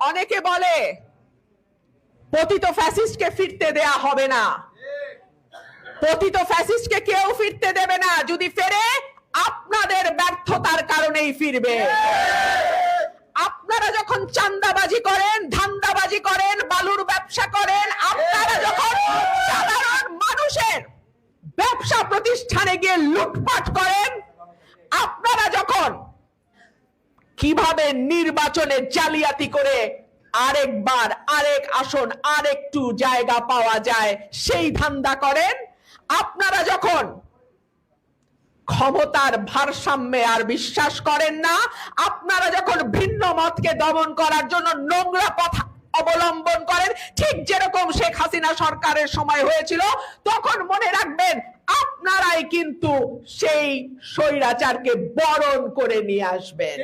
অনেকে বলে পতিত ফ্যাসিস্টকে ফিরতে দেয়া হবে না, পতিত ফ্যাসিস্টকে কেউ ফিরতে দেবে না, যদি ফেরে আপনাদের ব্যর্থতার কারণেই ফিরবে। আপনারা যখন চাঁদাবাজি করেন, ধান্দাবাজি করেন, বালুর ব্যবসা করেন, আপনারা যখন সাধারণ মানুষের ব্যবসা প্রতিষ্ঠানে গিয়ে লুটপাট করেন, আপনারা যখন কিভাবে নির্বাচনে জালিয়াতি করে আরেকবার আরেক আসন আরেকটু জায়গা পাওয়া যায় সেই ধান্দা করেন, আপনারা যখন ক্ষমতার ভারসাম্যে আর বিশ্বাস করেন না, আপনারা যখন ভিন্ন মতকে দমন করার জন্য নোংরা পথ অবলম্বন করেন, ঠিক যেরকম শেখ হাসিনা সরকারের সময় হয়েছিল, তখন মনে রাখবেন আপনারাই কিন্তু সেই স্বৈরাচারকে বরণ করে নিয়ে আসবেন।